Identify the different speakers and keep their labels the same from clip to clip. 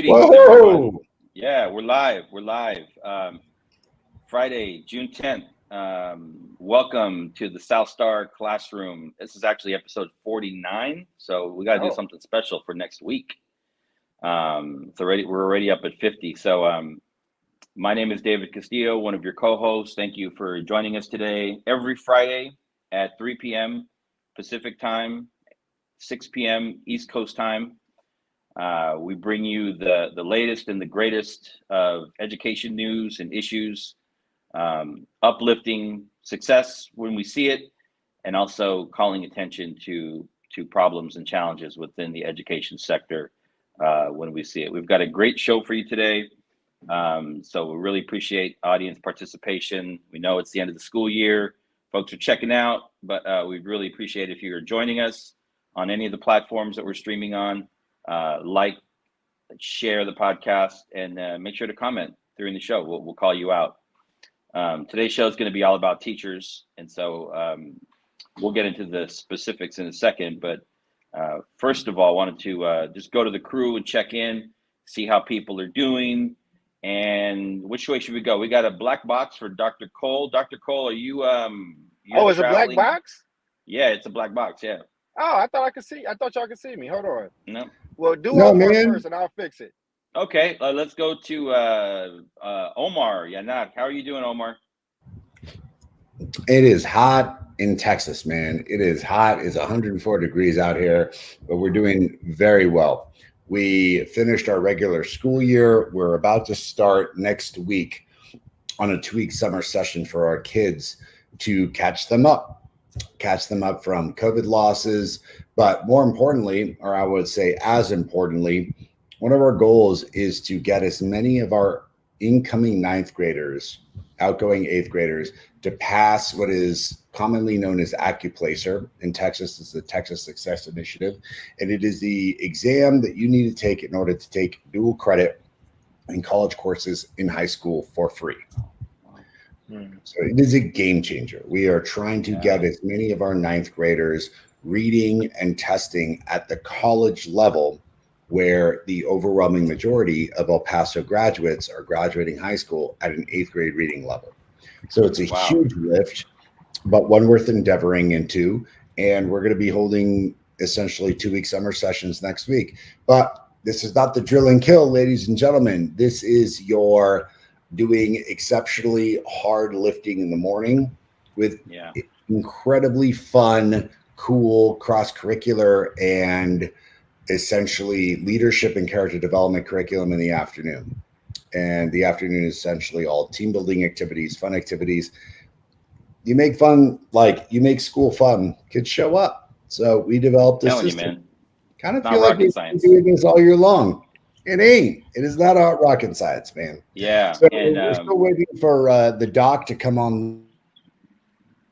Speaker 1: Greetings, everyone.
Speaker 2: Whoa!
Speaker 1: Yeah, we're live. We're live. Friday, June 10th. Welcome to the South Star Classroom. This is actually episode 49, so we got to do something special for next week. We're already up at 50. So my name is David Castillo, one of your co-hosts. Thank you for joining us today. Every Friday at 3 p.m. Pacific time, 6 p.m. East Coast time. We bring you the latest and the greatest of education news and issues, uplifting success when we see it, and also calling attention to problems and challenges within the education sector when we see it. We've got a great show for you today. So we really appreciate audience participation. We know it's the end of the school year. Folks are checking out, but we'd really appreciate if you're joining us on any of the platforms that we're streaming on. Like, share the podcast, and make sure to comment during the show. We'll call you out. Today's show is going to be all about teachers, and so we'll get into the specifics in a second. But first of all, I wanted to just go to the crew and check in, see how people are doing, and which way should we go? We got a black box for Dr. Cole. Dr. Cole, are you?
Speaker 2: It's a black box?
Speaker 1: Yeah, it's a black box. Yeah.
Speaker 2: Oh, I thought y'all could see me. Hold on.
Speaker 1: No.
Speaker 2: Well, Omar first, and I'll fix it.
Speaker 1: Okay, let's go to Omar Yanat. How are you doing, Omar?
Speaker 3: It is hot in Texas, man. It is hot. It's 104 degrees out here, but we're doing very well. We finished our regular school year. We're about to start next week on a 2-week summer session for our kids to catch them up from COVID losses. But more importantly, or I would say as importantly, one of our goals is to get as many of our incoming 9th graders, outgoing 8th graders, to pass what is commonly known as AccuPlacer. In Texas, it's the Texas Success Initiative. And it is the exam that you need to take in order to take dual credit in college courses in high school for free. So it is a game changer. We are trying to get as many of our 9th graders reading and testing at the college level, where the overwhelming majority of El Paso graduates are graduating high school at an 8th grade reading level. So it's a huge lift, but one worth endeavoring into. And we're going to be holding essentially 2-week summer sessions next week. But this is not the drill and kill, ladies and gentlemen. This is your doing exceptionally hard lifting in the morning with incredibly fun, cool, cross-curricular, and essentially leadership and character development curriculum in the afternoon. And the afternoon is essentially all team building activities, fun activities. You make school fun, kids show up. So we developed this system. Kind of feel like we've been doing this all year long. It ain't. It is not rocket science, man.
Speaker 1: Yeah.
Speaker 3: So we're still waiting for the doc to come on.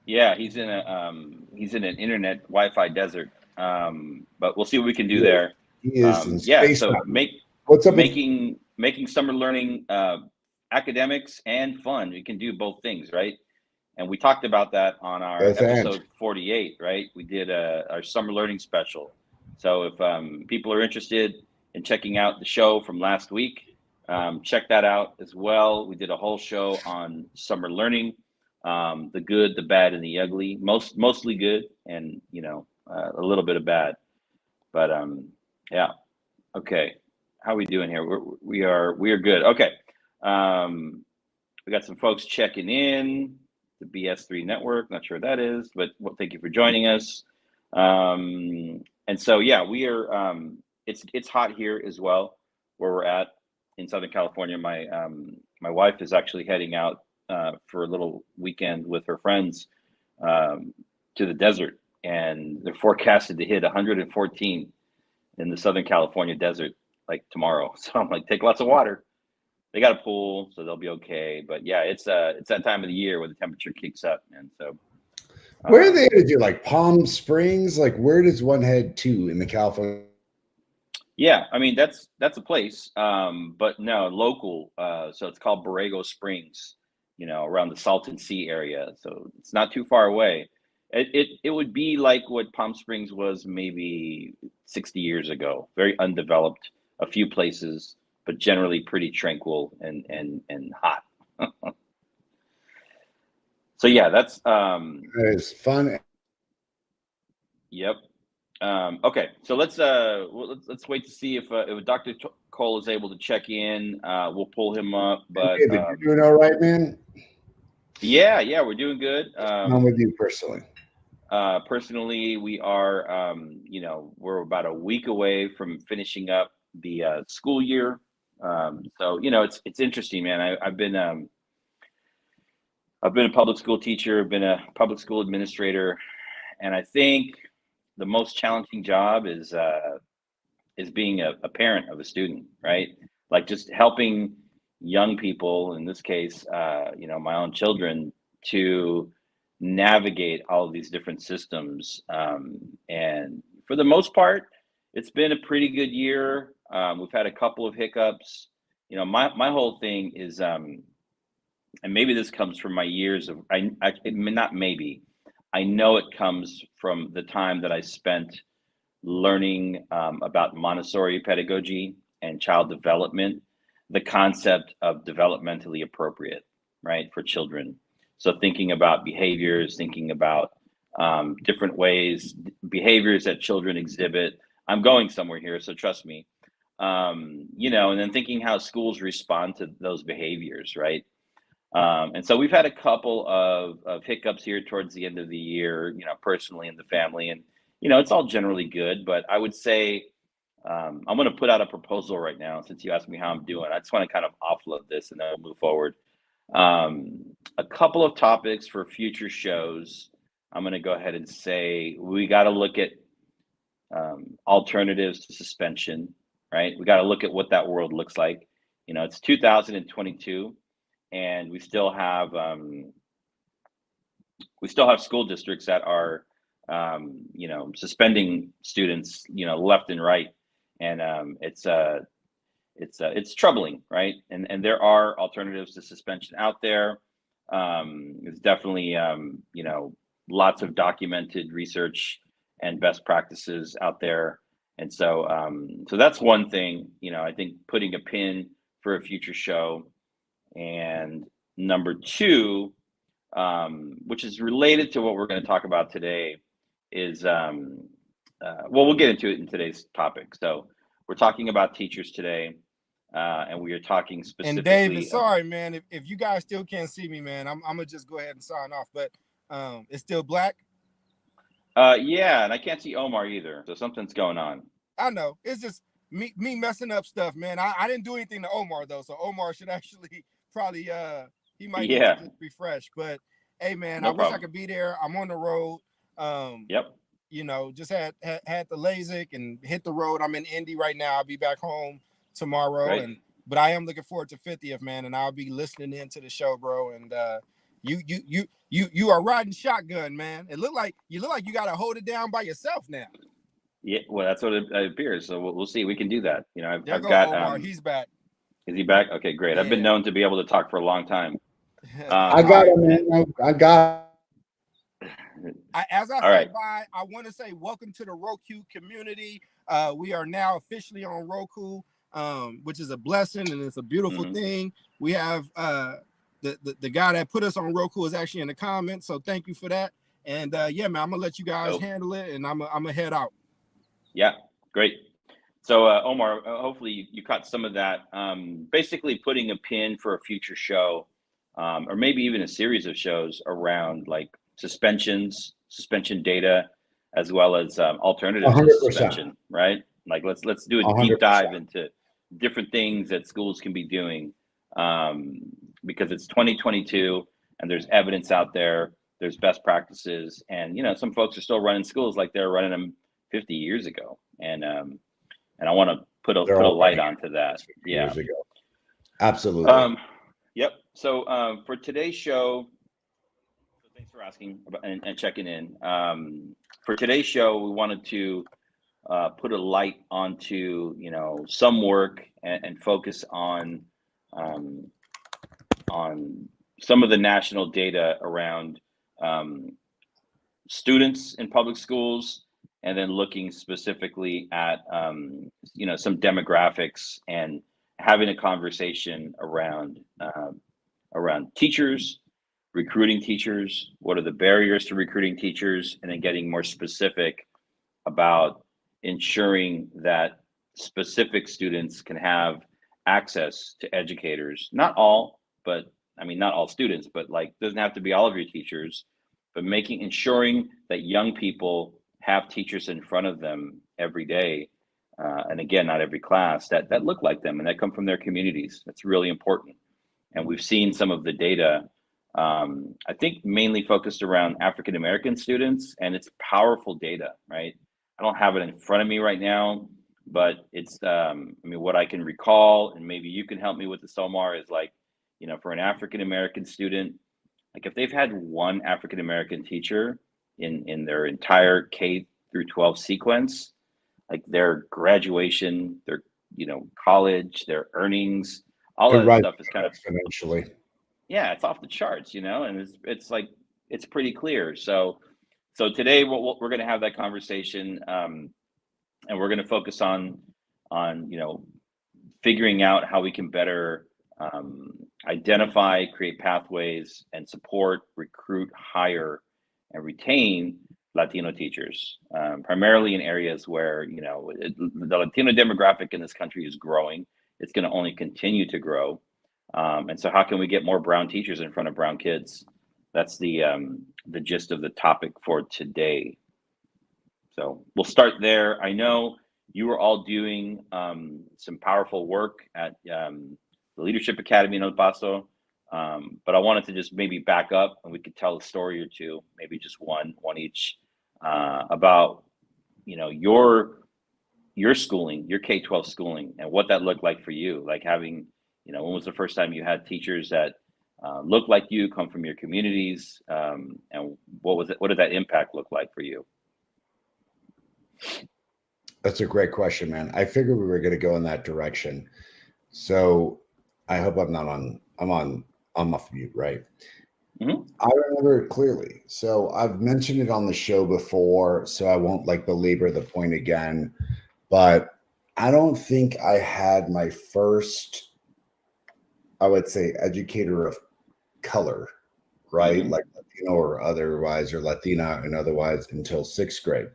Speaker 1: Yeah, he's in an internet Wi-Fi desert. But we'll see what we can do there.
Speaker 3: He is in space.
Speaker 1: So
Speaker 3: what's up
Speaker 1: making summer learning academics and fun. We can do both things, right? And we talked about that on our episode 48, right? We did our summer learning special. So if people are interested in checking out the show from last week, check that out as well. We did a whole show on summer learning, the good, the bad, and the ugly. Mostly good, and a little bit of bad. But yeah. Okay. How are we doing here? We are good. Okay. We got some folks checking in. The BS3 network. Not sure what that is, but thank you for joining us. And so yeah, we are. It's hot here as well, where we're at in Southern California. My wife is actually heading out for a little weekend with her friends to the desert, and they're forecasted to hit 114 in the Southern California desert like tomorrow. So I'm like, take lots of water. They got a pool, so they'll be okay. But yeah, it's that time of the year where the temperature kicks up, and so.
Speaker 3: Where are they going to do, like Palm Springs? Like, where does one head to in the California?
Speaker 1: Yeah, I mean that's a place, but no, local. So it's called Borrego Springs, around the Salton Sea area. So it's not too far away. It would be like what Palm Springs was maybe 60 years ago. Very undeveloped, a few places, but generally pretty tranquil and hot. So yeah, that's
Speaker 3: That is fun.
Speaker 1: Yep. Okay, so let's wait to see if Dr. Cole is able to check in. We'll pull him up. But
Speaker 3: David, you doing all right, man?
Speaker 1: Yeah, we're doing good.
Speaker 3: I'm with you personally.
Speaker 1: Personally, we are, we're about a week away from finishing up the school year. So it's interesting, man. I've been a public school teacher, been a public school administrator, and I think the most challenging job is being a parent of a student, right? Like just helping young people, in this case, my own children, to navigate all of these different systems. And for the most part, it's been a pretty good year. We've had a couple of hiccups. My whole thing is, and maybe this comes from my years of, not maybe, I know it comes from the time that I spent learning about Montessori pedagogy and child development, the concept of developmentally appropriate, right, for children. So thinking about behaviors, thinking about different ways, behaviors that children exhibit. I'm going somewhere here, so trust me. And then thinking how schools respond to those behaviors, right? And so we've had a couple of hiccups here towards the end of the year, personally in the family, and it's all generally good. But I would say I'm going to put out a proposal right now, since you asked me how I'm doing. I just want to kind of offload this, and then we'll move forward. A couple of topics for future shows. I'm going to go ahead and say we got to look at alternatives to suspension, right? We got to look at what that world looks like. It's 2022. And we still have school districts that are suspending students left and right, and it's troubling, right? And there are alternatives to suspension out there. There's definitely lots of documented research and best practices out there, and so that's one thing. I think putting a pin for a future show. And number two, which is related to what we're going to talk about today, is we'll get into it in today's topic. So we're talking about teachers today, and we are talking specifically.
Speaker 2: And David, sorry, man, if you guys still can't see me, man, I'm gonna just go ahead and sign off. But it's still black.
Speaker 1: Yeah, and I can't see Omar either, so something's going on.
Speaker 2: I know, it's just me messing up stuff, man. I didn't do anything to Omar though, so Omar should actually probably he might need to just refresh. But hey, man, I wish I could be there. I'm on the road.
Speaker 1: Yep.
Speaker 2: Just had the LASIK and hit the road. I'm in Indy right now. I'll be back home tomorrow.
Speaker 1: Right.
Speaker 2: But I am looking forward to 50th, man, and I'll be listening into the show, bro. And you are riding shotgun, man. You look like you got to hold it down by yourself now.
Speaker 1: Yeah, well, that's what it appears. So we'll see. We can do that. I've
Speaker 2: got Omar. He's back.
Speaker 1: Is he back? Okay, great. Yeah. I've been known to be able to talk for a long time.
Speaker 3: I got him, man. I got.
Speaker 2: As I say bye, I want to say welcome to the Roku community. We are now officially on Roku, which is a blessing and it's a beautiful thing. We have the guy that put us on Roku is actually in the comments, so thank you for that. And yeah, man, I'm gonna let you guys handle it, and I'm gonna head out.
Speaker 1: Yeah, great. So Omar, hopefully you caught some of that. Basically putting a pin for a future show, or maybe even a series of shows around like suspension data, as well as alternatives to suspension, right? Like let's do a 100%. Deep dive into different things that schools can be doing, because it's 2022 and there's evidence out there, there's best practices, and some folks are still running schools like they're running them 50 years ago, and I want to put a light onto that. Yeah,
Speaker 3: years ago. Absolutely.
Speaker 1: Yep. So for today's show, thanks for asking and checking in. For today's show, we wanted to put a light onto some work and focus on some of the national data around students in public schools, and then looking specifically at some demographics and having a conversation around teachers, recruiting teachers, what are the barriers to recruiting teachers, and then getting more specific about ensuring that specific students can have access to educators. Not all, but I mean, not all students, but like, doesn't have to be all of your teachers, but ensuring that young people have teachers in front of them every day. And again, not every class that look like them and that come from their communities. That's really important. And we've seen some of the data, I think mainly focused around African American students, and it's powerful data, right? I don't have it in front of me right now, but it's, I mean, what I can recall, and maybe you can help me with the Somar, is like, you know, for an African American student, like if they've had one African American teacher in their entire K through 12 sequence, like their graduation, their, you know, college, their earnings, all of that stuff is kind of
Speaker 3: exponentially.
Speaker 1: Yeah, it's off the charts, you know, and it's like, it's pretty clear. So today we're going to have that conversation, and we're going to focus on you know, figuring out how we can better identify, create pathways, and support, recruit, hire, and retain Latino teachers, primarily in areas where, you know, the Latino demographic in this country is growing. It's going to only continue to grow. And so how can we get more brown teachers in front of brown kids? That's the gist of the topic for today. So we'll start there. I know you are all doing some powerful work at the Leadership Academy in El Paso, but I wanted to just maybe back up and we could tell a story or two, maybe just one each, about, you know, your schooling, your K-12 schooling, and what that looked like for you. Like having, you know, when was the first time you had teachers that look like you, come from your communities, and what did that impact look like for you?
Speaker 3: That's a great question, man. I figured we were going to go in that direction. So I hope I'm on off mute, right? Mm-hmm. I remember it clearly. So I've mentioned it on the show before, so I won't like belabor the point again, but I don't think I had my first, I would say, educator of color, right? Mm-hmm. Like Latino or otherwise, or Latina and otherwise, until 6th grade.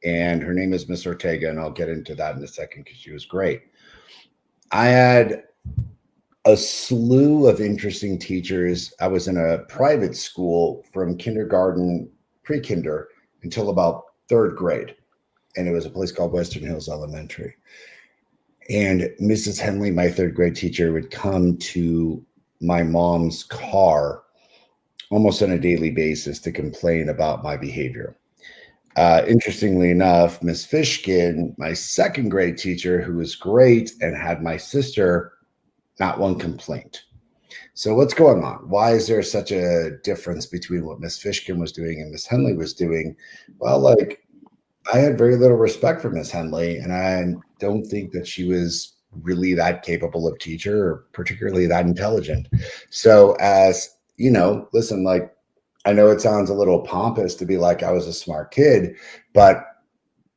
Speaker 3: And her name is Miss Ortega, and I'll get into that in a second because she was great. I had a slew of interesting teachers. I was in a private school from kindergarten, pre-kinder, until about 3rd grade. And it was a place called Western Hills Elementary. And Mrs. Henley, my 3rd grade teacher, would come to my mom's car almost on a daily basis to complain about my behavior. Interestingly enough, Miss Fishkin, my 2nd grade teacher, who was great and had my sister, not one complaint. So what's going on? Why is there such a difference between what Miss Fishkin was doing and Miss Henley was doing? Well, like, I had very little respect for Miss Henley, and I don't think that she was really that capable of teacher or particularly that intelligent. So as, you know, listen, like, I know it sounds a little pompous to be like I was a smart kid, but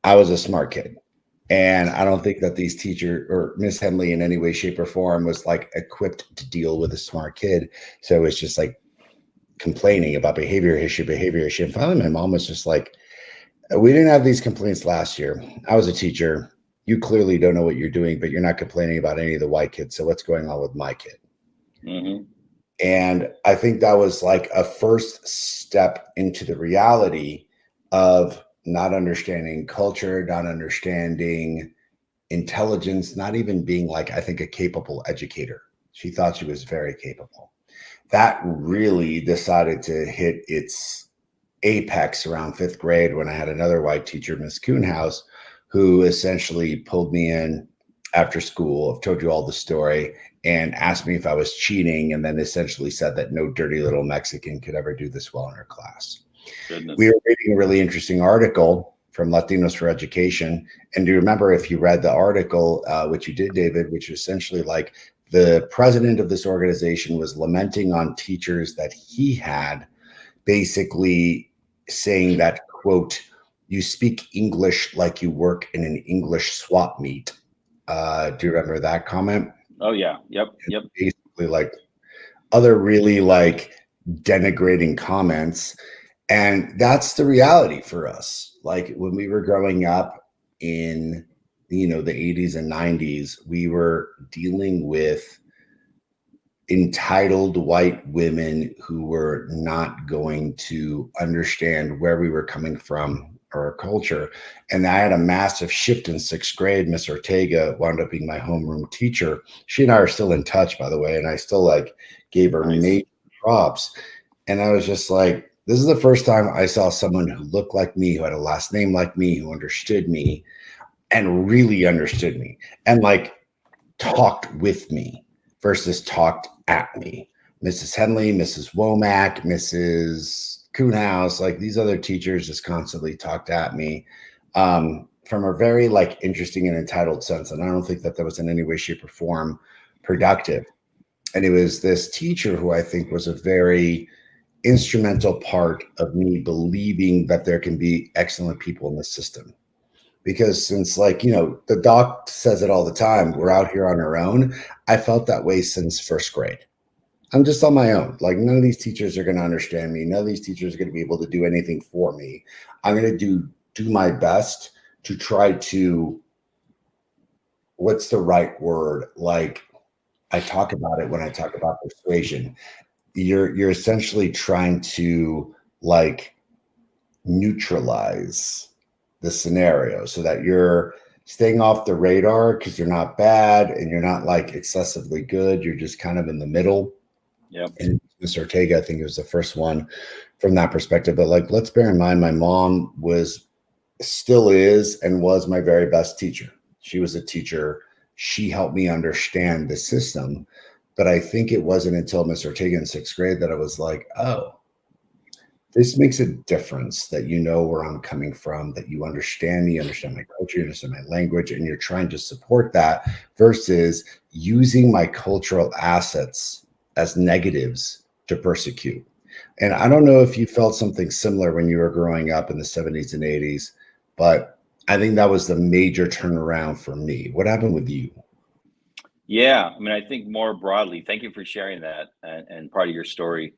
Speaker 3: I was a smart kid. And I don't think that these teachers or Miss Henley in any way, shape, or form was like equipped to deal with a smart kid. So it's just like complaining about behavior issue. And finally, my mom was just like, we didn't have these complaints last year. I was a teacher. You clearly don't know what you're doing, but you're not complaining about any of the white kids. So what's going on with my kid? Mm-hmm. And I think that was like a first step into the reality of not understanding culture, not understanding intelligence, not even being like, I think, a capable educator. She thought she was very capable. That really decided to hit its apex around 5th grade when I had another white teacher, Miss Kuhnhaus, who essentially pulled me in after school. I've told you all the story, and asked me if I was cheating, and then essentially said that no dirty little Mexican could ever do this well in her class. Goodness. We were reading a really interesting article from Latinos for Education. And do you remember, if you read the article, which you did, David, which was essentially like the president of this organization was lamenting on teachers that he had, basically saying that, quote, you speak English like you work in an English swap meet, Do you remember that comment?
Speaker 1: Oh yeah. Yep. Yep.
Speaker 3: Basically, like other really like denigrating comments. And that's the reality for us. Like when we were growing up in, the 80s and 90s, we were dealing with entitled white women who were not going to understand where we were coming from or our culture. And I had a massive shift in sixth grade. Miss Ortega wound up being my homeroom teacher. She and I are still in touch, by the way, and I still like gave her major props. And I was just like, this is the first time I saw someone who looked like me, who had a last name like me, who understood me and really understood me and like talked with me versus talked at me. Mrs. Henley, Mrs. Womack, Mrs. Kuhnhaus, like these other teachers just constantly talked at me from a very like interesting and entitled sense. And I don't think that was in any way, shape, or form productive. And it was this teacher who I think was a very instrumental part of me believing that there can be excellent people in the system. Because since the doc says it all the time, we're out here on our own. I felt that way since first grade. I'm just on my own. Like none of these teachers are going to understand me. None of these teachers are going to be able to do anything for me. I'm going to do my best to try to, what's the right word? Like I talk about it when I talk about persuasion. You're essentially trying to like neutralize the scenario so that you're staying off the radar because you're not bad and you're not like excessively good. You're just kind of in the middle.
Speaker 1: Yep.
Speaker 3: And Ms. Ortega, I think it was the first one from that perspective. But like, let's bear in mind, my mom still is, and was my very best teacher. She was a teacher. She helped me understand the system. But I think it wasn't until Ms. Ortega in sixth grade that I was like, oh, this makes a difference that you know where I'm coming from, that you understand me, understand my culture, you understand my language, and you're trying to support that versus using my cultural assets as negatives to persecute. And I don't know if you felt something similar when you were growing up in the 70s and 80s, but I think that was the major turnaround for me. What happened with you?
Speaker 1: Yeah, I mean, I think more broadly, thank you for sharing that and part of your story.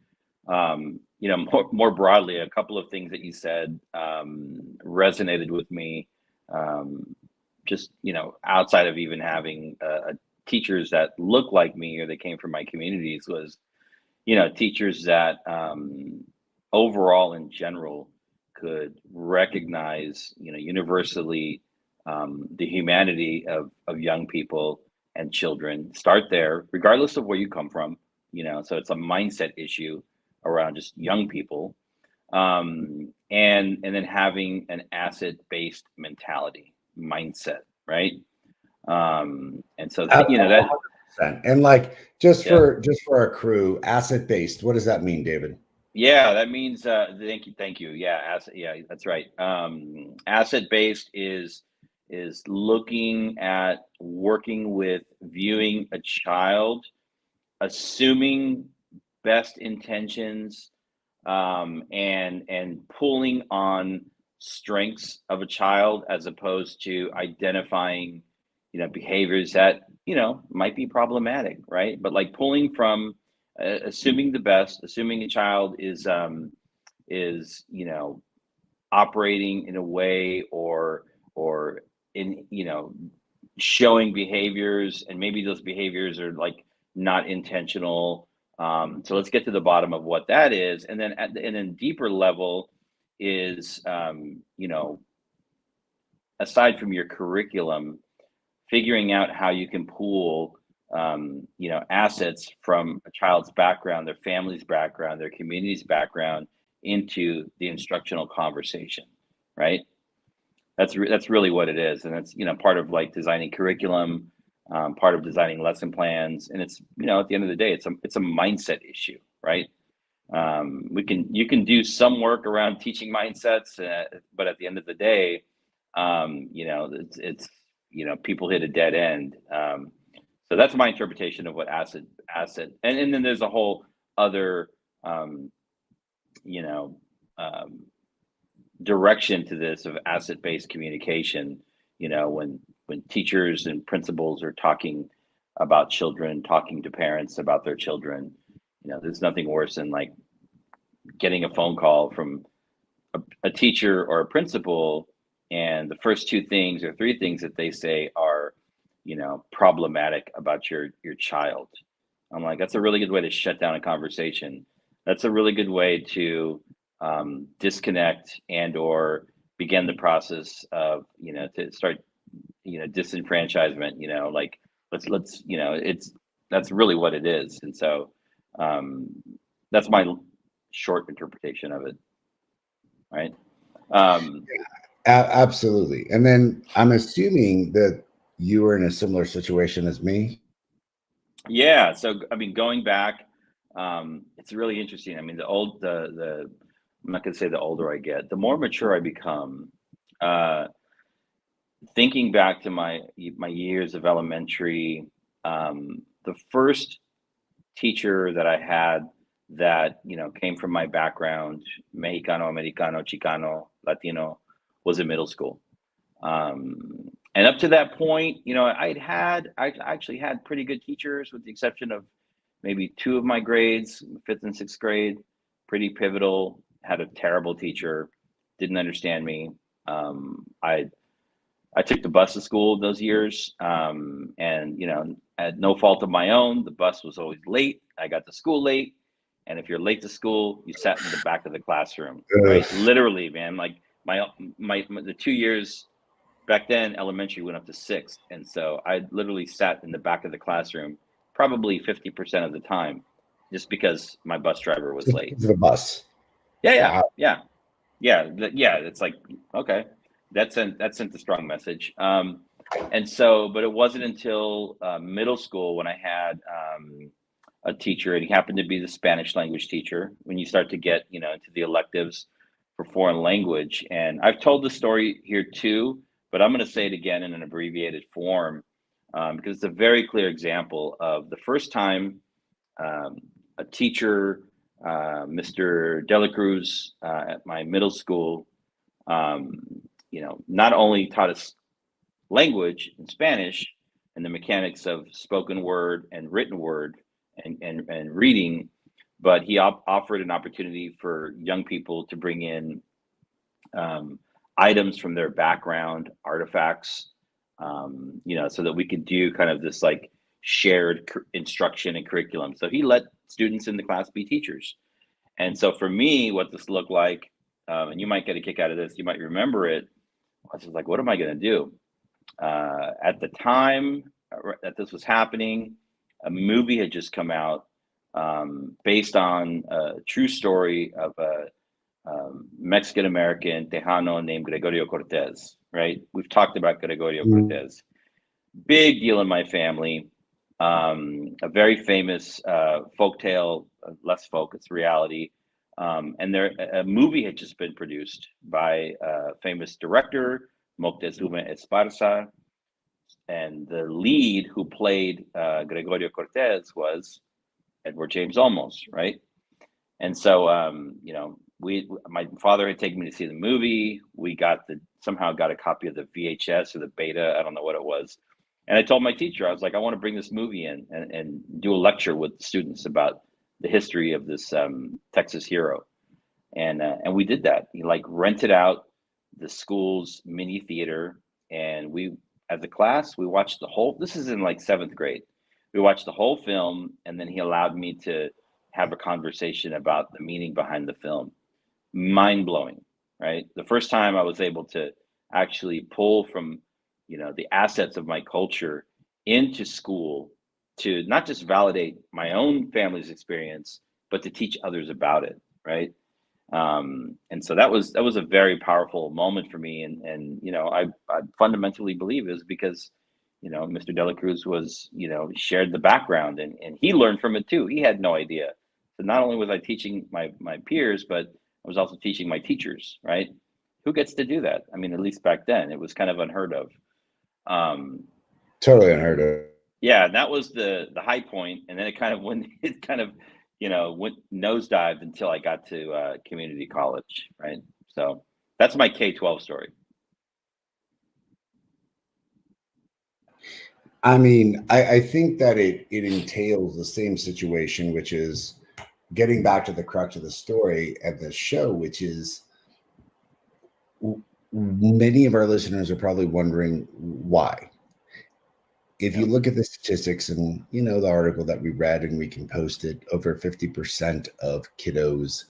Speaker 1: More broadly, a couple of things that you said resonated with me. Just outside of even having teachers that look like me or that came from my communities, was teachers that overall in general could recognize universally the humanity of young people and children. Start there regardless of where you come from. So it's a mindset issue around just young people, and then having an asset-based mentality mindset, right? And so that
Speaker 3: 100%. And like just for our crew, asset based, what does that mean, David?
Speaker 1: Yeah, that means thank you. Yeah, that's right. Asset based is looking at working with viewing a child, assuming best intentions, and pulling on strengths of a child as opposed to identifying behaviors that might be problematic, right? But like pulling from assuming the best, assuming a child is operating in a way or in showing behaviors, and maybe those behaviors are like not intentional. So let's get to the bottom of what that is, and then deeper level is aside from your curriculum, figuring out how you can pool assets from a child's background, their family's background, their community's background into the instructional conversation, right? That's really what it is, and it's part of like designing curriculum, part of designing lesson plans, and it's at the end of the day, it's a mindset issue, right? You can do some work around teaching mindsets, but at the end of the day, it's people hit a dead end. So that's my interpretation of what asset, and then there's a whole other you know direction to this of asset-based communication. When when teachers and principals are talking about children, talking to parents about their children, there's nothing worse than like getting a phone call from a teacher or a principal, and the first two things or three things that they say are, problematic about your child. I'm like, that's a really good way to shut down a conversation. That's a really good way to disconnect and or begin the process of, to start, disenfranchisement, like let's, that's really what it is. And so that's my short interpretation of it. Right.
Speaker 3: Absolutely. And then I'm assuming that you were in a similar situation as me.
Speaker 1: Yeah. So, I mean, going back, it's really interesting. I mean, I'm not going to say the older I get, the more mature I become. Thinking back to my years of elementary, the first teacher that I had that, came from my background, Mexicano, Americano, Chicano, Latino, was in middle school. And up to that point, I actually had pretty good teachers, with the exception of maybe two of my grades, 5th and 6th grade, pretty pivotal. Had a terrible teacher, didn't understand me. I took the bus to school those years, and at no fault of my own, the bus was always late. I got to school late, and if you're late to school, you sat in the back of the classroom, right? Literally, man. Like the 2 years back then, elementary went up to 6th, and so I literally sat in the back of the classroom probably 50% of the time, just because my bus driver was late.
Speaker 3: The bus.
Speaker 1: Yeah. It's like, okay. That sent a strong message. And so, but it wasn't until middle school when I had a teacher, and he happened to be the Spanish language teacher, when you start to get, into the electives for foreign language. And I've told the story here too, but I'm going to say it again in an abbreviated form, because it's a very clear example of the first time a teacher, Mr. Dela Cruz, at my middle school, not only taught us language in Spanish and the mechanics of spoken word and written word and reading, but he offered an opportunity for young people to bring in items from their background, artifacts, so that we could do kind of this like shared instruction and curriculum. So he let students in the class be teachers. And so for me, what this looked like, and you might get a kick out of this, you might remember it, I was like, what am I going to do? At the time that this was happening, a movie had just come out based on a true story of a Mexican-American Tejano named Gregorio Cortez, right? We've talked about Gregorio Cortez. Big deal in my family. A very famous folktale, less folk, it's reality. And a movie had just been produced by a famous director, Moctezuma Esparza, and the lead who played Gregorio Cortez was Edward James Olmos, right? And so, my father had taken me to see the movie. We somehow got a copy of the VHS or the beta, I don't know what it was. And I told my teacher, I was like, I want to bring this movie in and do a lecture with students about the history of this Texas hero. And we did that. He rented out the school's mini theater, and we, as a class, we watched the whole, this is in 7th grade. We watched the whole film, and then he allowed me to have a conversation about the meaning behind the film. Mind blowing, right? The first time I was able to actually pull from, the assets of my culture into school to not just validate my own family's experience, but to teach others about it, right? And so that was a very powerful moment for me. And I fundamentally believe is because, Mr. Dela Cruz was, shared the background and he learned from it too. He had no idea. So not only was I teaching my peers, but I was also teaching my teachers, right? Who gets to do that? I mean, at least back then it was kind of unheard of.
Speaker 3: Totally unheard of.
Speaker 1: Yeah, that was the high point, and then it kind of went nosedived until I got to community college, right? So that's my K-12 story.
Speaker 3: I mean, I think that it entails the same situation, which is getting back to the crux of the story at the show, which is many of our listeners are probably wondering why. If you look at the statistics and, you know, the article that we read, and we can post it, over 50% of kiddos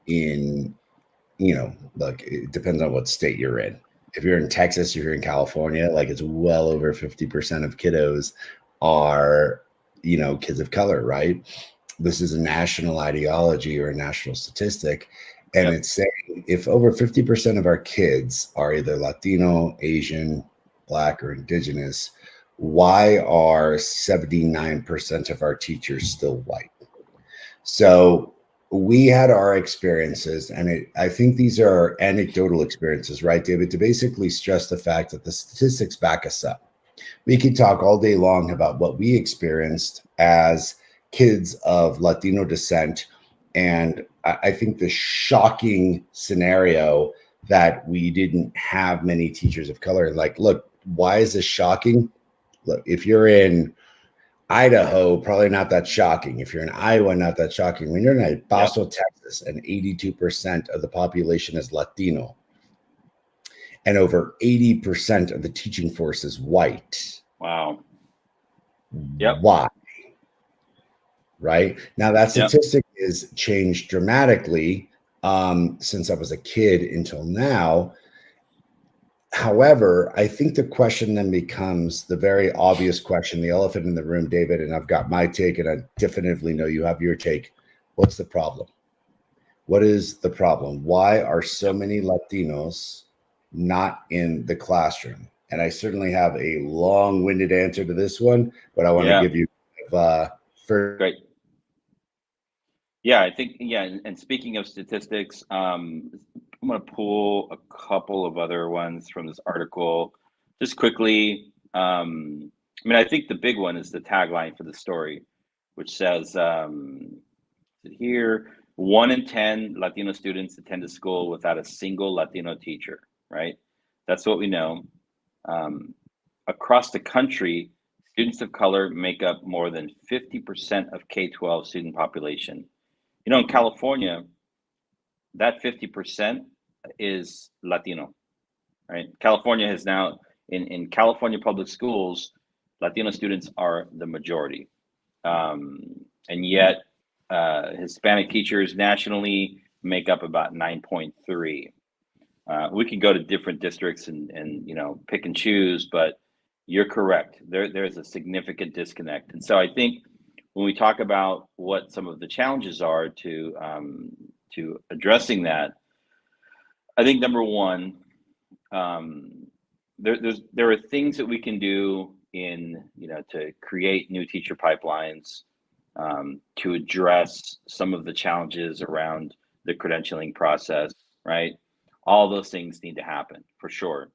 Speaker 3: in, you know, look, it depends on what state you're in. If you're in Texas, if you're in California, like it's well over 50% of kiddos are, you know, kids of color, right? This is a national ideology or a national statistic. And it's saying if over 50% of our kids are either Latino, Asian, Black, or Indigenous, why are 79% of our teachers still white? So we had our experiences, and I think these are anecdotal experiences, right, David, to basically stress the fact that the statistics back us up. We could talk all day long about what we experienced as kids of Latino descent. And I think the shocking scenario that we didn't have many teachers of color, like, look, why is this shocking? Look, if you're in Idaho, probably not that shocking. If you're in Iowa, not that shocking. When you're in El Paso, Texas, and 82% of the population is Latino, and over 80% of the teaching force is white.
Speaker 1: Wow.
Speaker 3: Why? Right? Now, that statistic is changed dramatically since I was a kid until now. However, I think the question then becomes the very obvious question, the elephant in the room, David, and I've got my take, and I definitively know you have your take. What's the problem? What is the problem? Why are so many Latinos not in the classroom? And I certainly have a long-winded answer to this one, but I want to give you first.
Speaker 1: Great. Yeah, I think, and speaking of statistics, I'm going to pull a couple of other ones from this article just quickly. I mean, I think the big one is the tagline for the story, which says here, 1 in 10 Latino students attend a school without a single Latino teacher, right? That's what we know. Across the country, students of color make up more than 50% of K-12 student population. You know, in California, that 50% is Latino, right? California has now, in California public schools, Latino students are the majority. And yet, Hispanic teachers nationally make up about 9.3. We could go to different districts and you know, pick and choose, but you're correct. There's a significant disconnect. And so I think when we talk about what some of the challenges are to addressing that, I think number one, there are things that we can do in, you know, to create new teacher pipelines, to address some of the challenges around the credentialing process, right? All those things need to happen for sure.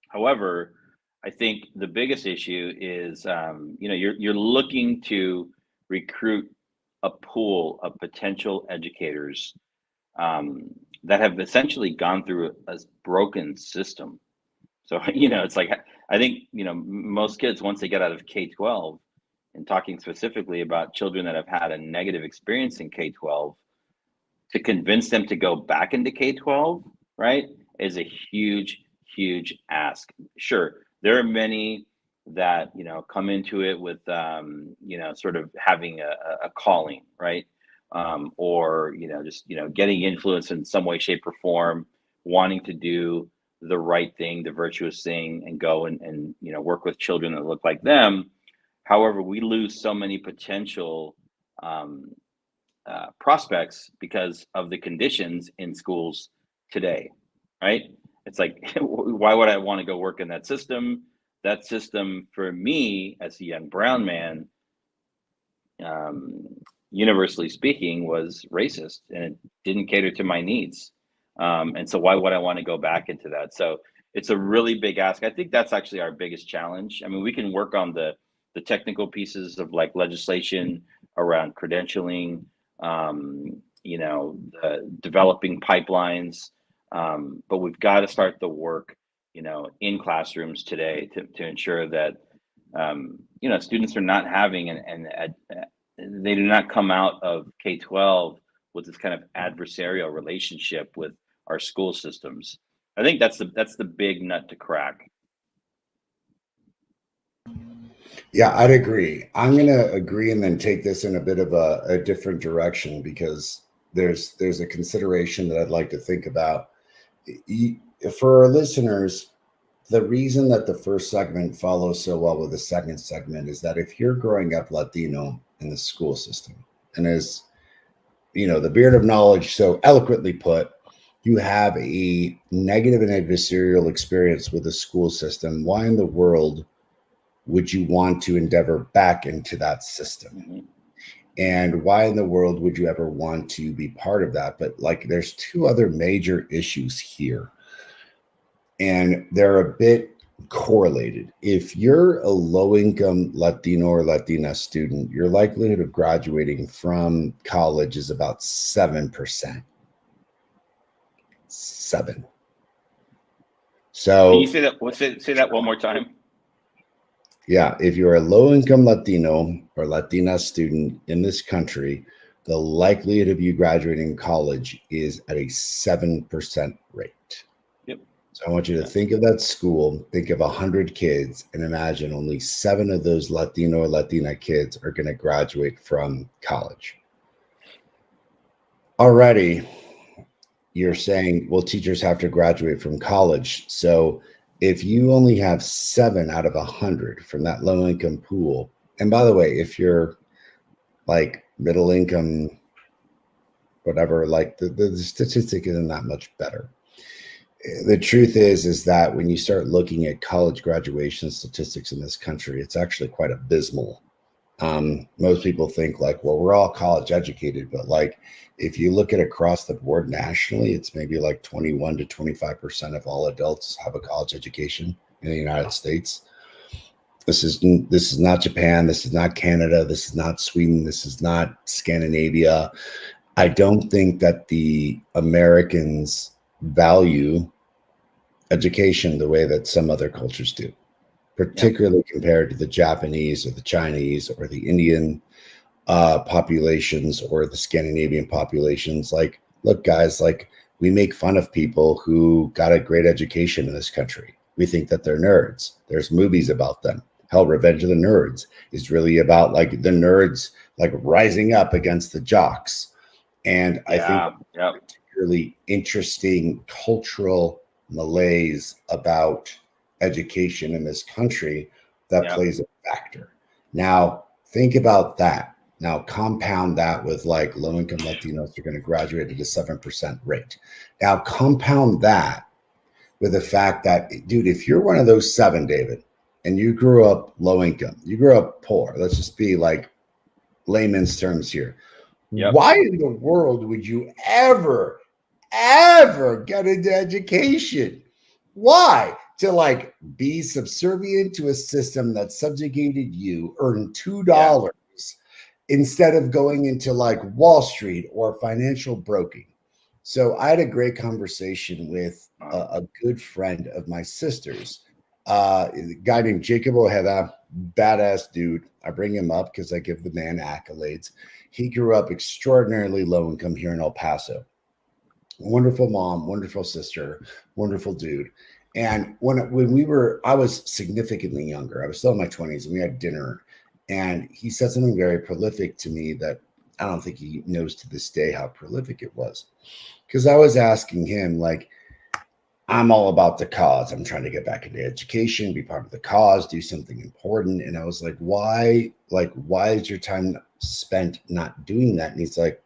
Speaker 1: However, I think the biggest issue is, you know, you're looking to recruit a pool of potential educators that have essentially gone through a broken system. So, you know, it's like, I think, you know, most kids, once they get out of K-12, and talking specifically about children that have had a negative experience in K-12, to convince them to go back into K-12, right, is a huge, huge ask. Sure, there are many that, you know, come into it with, you know, sort of having a calling, right? Or, you know, just, you know, getting influence in some way, shape, or form, wanting to do the right thing, the virtuous thing, and go and you know, work with children that look like them. However, we lose so many potential prospects because of the conditions in schools today, right? It's like, why would I want to go work in that system? That system, for me, as a young brown man, universally speaking, was racist, and it didn't cater to my needs. And so why would I want to go back into that? So it's a really big ask. I think that's actually our biggest challenge. I mean, we can work on the technical pieces of like legislation around credentialing, you know, developing pipelines, but we've got to start the work, you know, in classrooms today to ensure that students are not having they do not come out of K-12 with this kind of adversarial relationship with our school systems. I think that's the big nut to crack.
Speaker 3: Yeah, I'd agree. I'm going to agree and then take this in a bit of a different direction, because there's a consideration that I'd like to think about. For our listeners, the reason that the first segment follows so well with the second segment is that if you're growing up Latino in the school system, and as the Beard of Knowledge so eloquently put, you have a negative and adversarial experience with the school system, why in the world would you want to endeavor back into that system?
Speaker 1: Mm-hmm.
Speaker 3: And why in the world would you ever want to be part of that? But there's two other major issues here, and they're a bit correlated. If you're a low-income Latino or Latina student, your likelihood of graduating from college is about 7%. 7. So
Speaker 1: can you say that? Say that one more time.
Speaker 3: Yeah, if you're a low-income Latino or Latina student in this country, the likelihood of you graduating college is at a 7% rate.
Speaker 1: Yep.
Speaker 3: So I want you to think of that school, think of 100 kids, and imagine only 7 of those Latino or Latina kids are going to graduate from college. Already, you're saying, well, teachers have to graduate from college. So if you only have 7 out of 100 from that low income pool, and by the way, if you're middle income, whatever, the statistic isn't that much better. The truth is that when you start looking at college graduation statistics in this country, it's actually quite abysmal. Most people think well, we're all college educated, but if you look at across the board nationally, it's maybe 21 to 25% of all adults have a college education in the United States. This is not Japan. This is not Canada. This is not Sweden. This is not Scandinavia. I don't think that the Americans value education the way that some other cultures do, particularly compared to the Japanese or the Chinese or the Indian populations or the Scandinavian populations. Look, guys, we make fun of people who got a great education in this country. We think that they're nerds. There's movies about them. Hell, Revenge of the Nerds is really about the nerds rising up against the jocks. And I think particularly interesting cultural malaise about education in this country that plays a factor. Now, think about that. Now, compound that with low-income Latinos are going to graduate at a 7% rate. Now, compound that with the fact that, dude, if you're one of those 7, David, and you grew up low income, you grew up poor, let's just be layman's terms here. Yep. Why in the world would you ever get into education? Why? To be subservient to a system that subjugated you, earn $2 instead of going into Wall Street or financial broking. So I had a great conversation with a good friend of my sister's, a guy named Jacob Ojeda, badass dude. I bring him up because I give the man accolades. He grew up extraordinarily low income here in El Paso. Wonderful mom, wonderful sister, wonderful dude. And when I was significantly younger. I was still in my 20s, and we had dinner. And he said something very prolific to me that I don't think he knows to this day how prolific it was. Because I was asking him, I'm all about the cause. I'm trying to get back into education, be part of the cause, do something important. And I was why is your time spent not doing that? And he's like,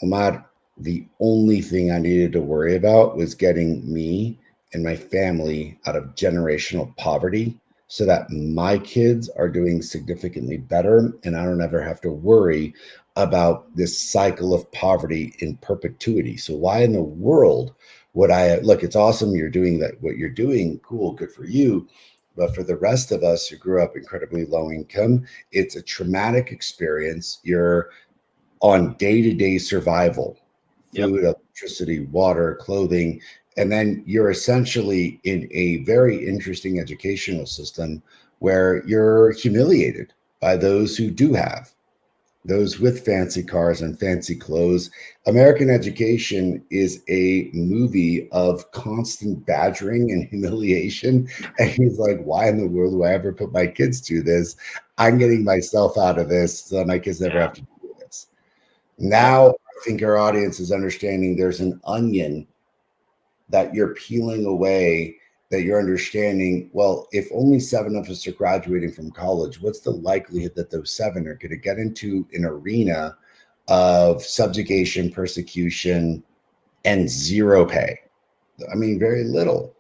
Speaker 3: Ahmad, the only thing I needed to worry about was getting me and my family out of generational poverty so that my kids are doing significantly better and I don't ever have to worry about this cycle of poverty in perpetuity. So why in the world would I look? It's awesome you're doing that. What you're doing, cool, good for you. But for the rest of us who grew up incredibly low income, it's a traumatic experience. You're on day-to-day survival, food, electricity, water, clothing. And then you're essentially in a very interesting educational system where you're humiliated by those who do have, those with fancy cars and fancy clothes. American education is a movie of constant badgering and humiliation. And he's like, why in the world do I ever put my kids through this? I'm getting myself out of this so that my kids never have to do this. Now, I think our audience is understanding there's an onion that you're peeling away, that you're understanding, well, if only 7 of us are graduating from college, what's the likelihood that those 7 are going to get into an arena of subjugation, persecution, and zero pay? I mean, very little.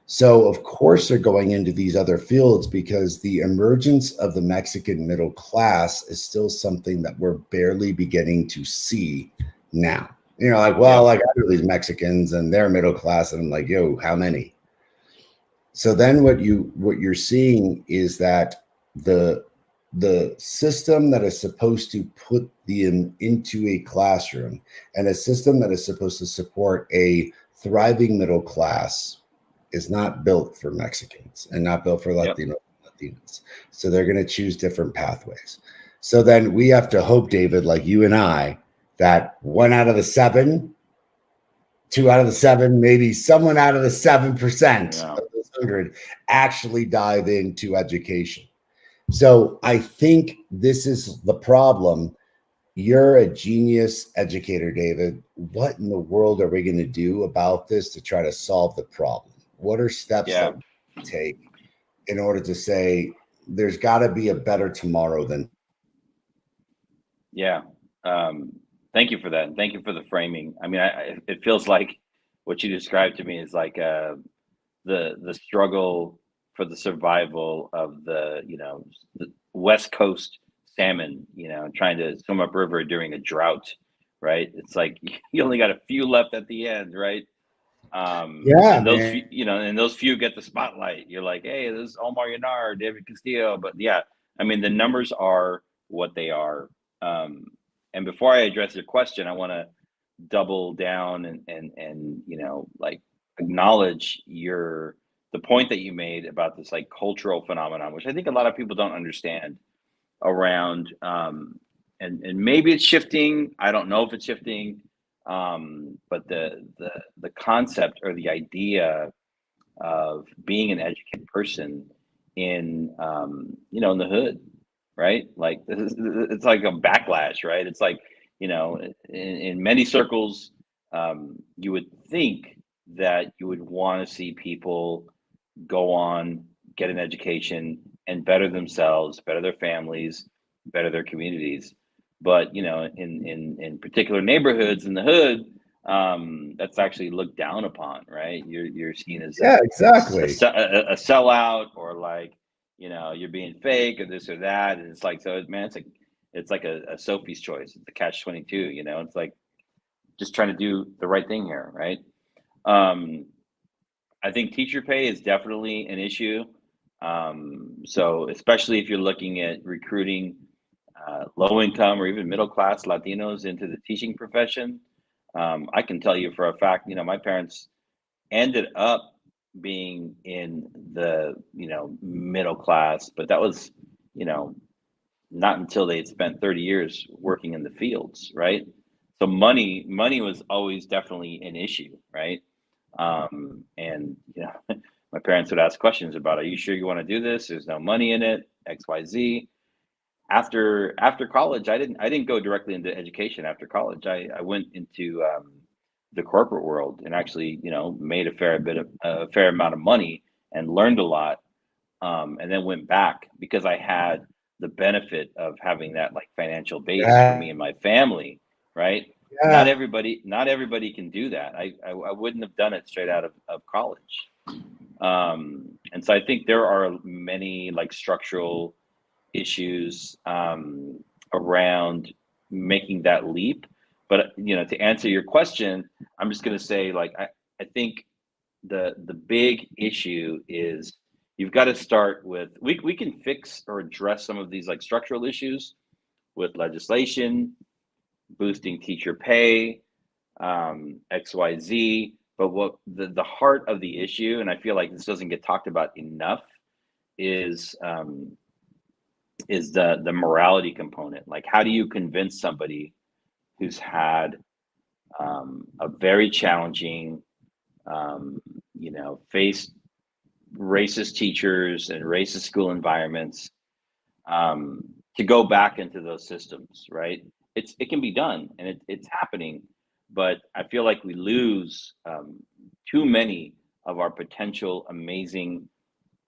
Speaker 3: So, of course, they're going into these other fields because the emergence of the Mexican middle class is still something that we're barely beginning to see now. You know, like, well, like I know these Mexicans and they're middle class, and I'm like, yo, how many? So then what you're seeing is that the system that is supposed to put them into a classroom and a system that is supposed to support a thriving middle class is not built for Mexicans and not built for Latinos. So they're going to choose different pathways. So then we have to hope, David, like you and I, that 1 out of the 7, 2 out of the 7, maybe someone out of the 7% of those 100 actually dive into education. So I think this is the problem. You're a genius educator, David. What in the world are we going to do about this to try to solve the problem? What are steps that we take in order to say there's got to be a better tomorrow than?
Speaker 1: Yeah. Thank you for that. And thank you for the framing. I mean, it feels like what you described to me is like the struggle for the survival of the West Coast salmon, trying to swim upriver during a drought, right? It's like you only got a few left at the end, right? And those and those few get the spotlight. You're like, hey, this is Omar Yanar, David Castillo, but yeah, I mean the numbers are what they are. And before I address your question, I want to double down and like acknowledge the point that you made about this like cultural phenomenon, which I think a lot of people don't understand around. And maybe it's shifting. I don't know if it's shifting. But the concept or the idea of being an educated person in in the hood, right? Like it's like a backlash, right? It's like in many circles, you would think that you would want to see people go on, get an education, and better themselves, better their families, better their communities. But in particular neighborhoods in the hood, that's actually looked down upon, right? You're seen as
Speaker 3: exactly
Speaker 1: a sellout, or like you're being fake or this or that, and it's like, so man, it's like a Sophie's Choice. It's a catch-22. It's like just trying to do the right thing here, right? I think teacher pay is definitely an issue. So especially if you're looking at recruiting low income or even middle class Latinos into the teaching profession, I can tell you for a fact, my parents ended up being in the middle class, but that was not until they had spent 30 years working in the fields, right? So money was always definitely an issue, right? And my parents would ask questions about, are you sure you want to do this? There's no money in it, XYZ. After college, I didn't go directly into education after college. I went into the corporate world and actually made a fair amount of money and learned a lot, and then went back because I had the benefit of having that like financial base for me and my family, right? Not everybody can do that. I wouldn't have done it straight out of college. And so I think there are many like structural issues around making that leap. But to answer your question, I'm just going to say, like, I think the big issue is you've got to start with, we can fix or address some of these like structural issues with legislation, boosting teacher pay, XYZ. But what the heart of the issue, and I feel like this doesn't get talked about enough, is the morality component. Like, how do you convince somebody who's had a very challenging, faced racist teachers and racist school environments, to go back into those systems, right? It can be done, and it's happening, but I feel like we lose too many of our potential amazing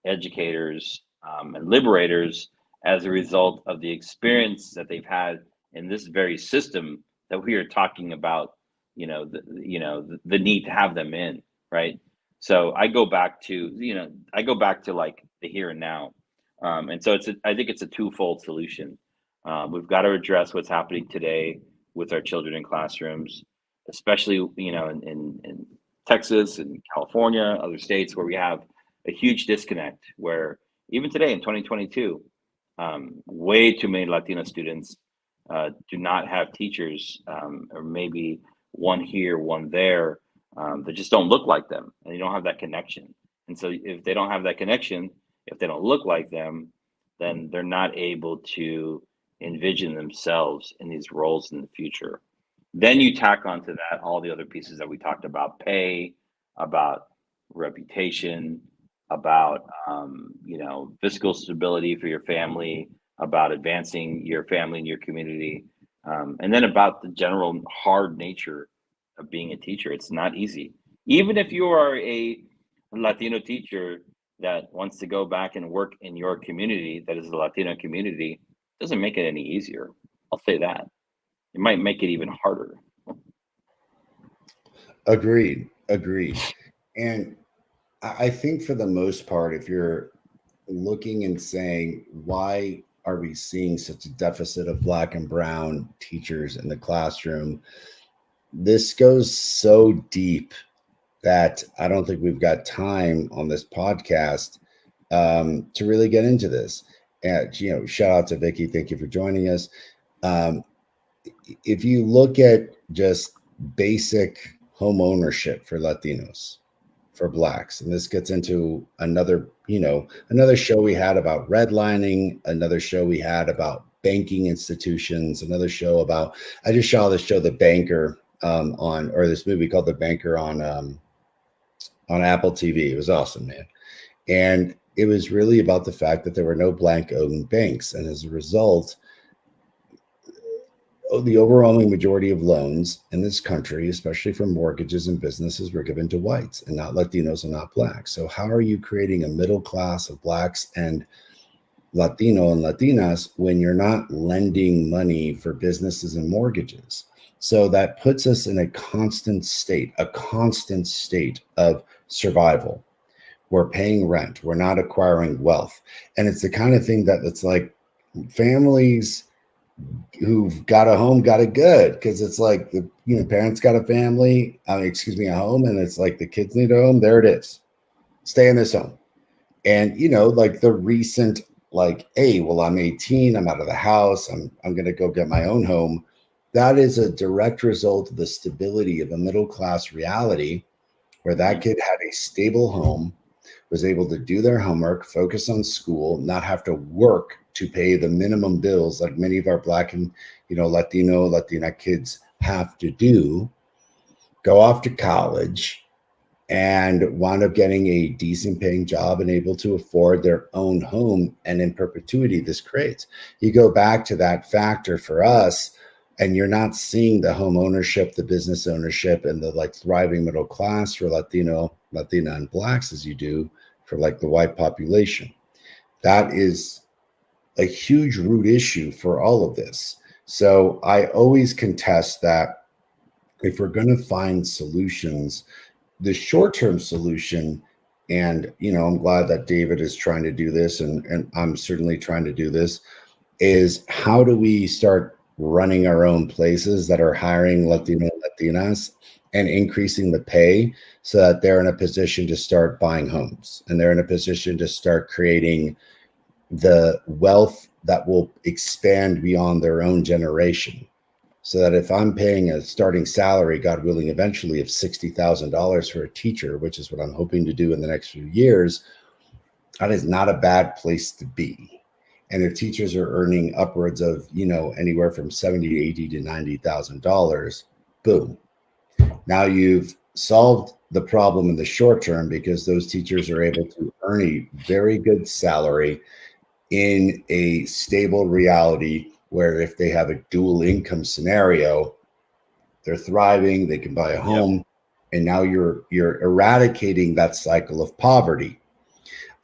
Speaker 1: educators and liberators as a result of the experience that they've had in this very system that we are talking about. The need to have them in, right? So I go back to like the here and now, and so I think it's a twofold solution. We've got to address what's happening today with our children in classrooms, especially in Texas and California, other states where we have a huge disconnect. Where even today in 2022, way too many Latino students do not have teachers, or maybe one here, one there, that just don't look like them, and you don't have that connection. And so if they don't have that connection, if they don't look like them, then they're not able to envision themselves in these roles in the future. Then you tack onto that all the other pieces that we talked about: pay, about reputation, about fiscal stability for your family, about advancing your family and your community, and then about the general hard nature of being a teacher. It's not easy. Even if you are a Latino teacher that wants to go back and work in your community that is the Latino community, it doesn't make it any easier. I'll say that. It might make it even harder.
Speaker 3: Agreed. And I think for the most part, if you're looking and saying, why are we seeing such a deficit of Black and brown teachers in the classroom? This goes so deep that I don't think we've got time on this podcast to really get into this. And, shout out to Vicky. Thank you for joining us. If you look at just basic home ownership for Latinos, for Blacks, and this gets into another show we had about redlining, another show we had about banking institutions, another show about, I just saw this show, The Banker, this movie called The Banker on Apple TV. It was awesome, man. And it was really about the fact that there were no Black-owned banks. And as a result, the overwhelming majority of loans in this country, especially for mortgages and businesses, were given to whites and not Latinos and not Blacks. So how are you creating a middle class of Blacks and Latino and Latinas when you're not lending money for businesses and mortgages? So that puts us in a constant state of survival. We're paying rent. We're not acquiring wealth. And it's the kind of thing that's like families who've got a home got it good, because it's like the parents got a home, and it's like the kids need a home. There it is. Stay in this home. And like the recent, like, hey, well, I'm 18, I'm out of the house, I'm gonna go get my own home. That is a direct result of the stability of a middle class reality, where that kid had a stable home, was able to do their homework, focus on school, not have to work to pay the minimum bills like many of our Black and Latino, Latina kids have to do, go off to college, and wind up getting a decent paying job and able to afford their own home. And in perpetuity, this creates. You go back to that factor for us, and you're not seeing the home ownership, the business ownership, and the like thriving middle class for Latino, Latina, and Blacks as you do for like the white population. That is a huge root issue for all of this. So I always contest that if we're going to find solutions, the short-term solution, and I'm glad that David is trying to do this, and I'm certainly trying to do this, is how do we start running our own places that are hiring Latino and Latinas and increasing the pay so that they're in a position to start buying homes, and they're in a position to start creating the wealth that will expand beyond their own generation. so that if I'm paying a starting salary, God willing, eventually of $60,000 for a teacher, which is what I'm hoping to do in the next few years, that is not a bad place to be. And if teachers are earning upwards of, anywhere from $70, $80 to $90,000, boom. Now you've solved the problem in the short term because those teachers are able to earn a very good salary in a stable reality where if they have a dual income scenario, they're thriving, they can buy a home, yep. And now you're eradicating that cycle of poverty.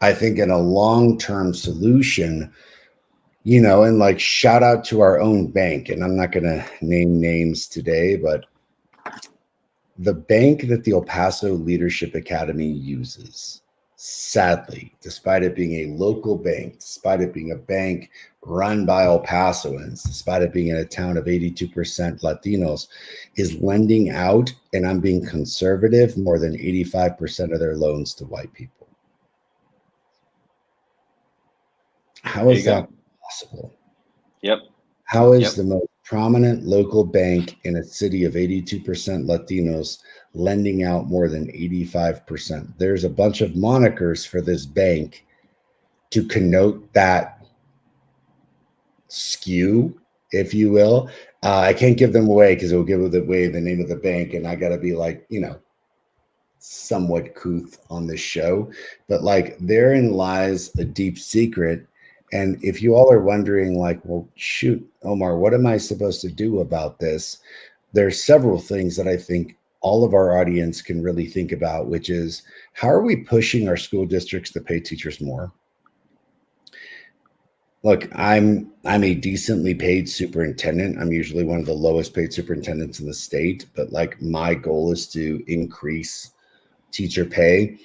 Speaker 3: I think in a long-term solution, and like shout out to our own bank, and I'm not going to name names today, but the bank that the El Paso Leadership Academy uses, sadly, despite it being a local bank, despite it being a bank run by El Pasoans, despite it being in a town of 82% Latinos, is lending out, and I'm being conservative, more than 85% of their loans to white people. How is that possible?
Speaker 1: Yep.
Speaker 3: How is the most prominent local bank in a city of 82% Latinos lending out more than 85%? There's a bunch of monikers for this bank to connote that skew, if you will. I can't give them away because it will give away the name of the bank, and I got to be like, somewhat couth on this show. But like, therein lies a deep secret. And if you all are wondering, like, well, shoot, Omar, what am I supposed to do about this? There's several things that I think all of our audience can really think about, which is, how are we pushing our school districts to pay teachers more? Look, I'm a decently paid superintendent. I'm usually one of the lowest paid superintendents in the state, but like, my goal is to increase teacher pay.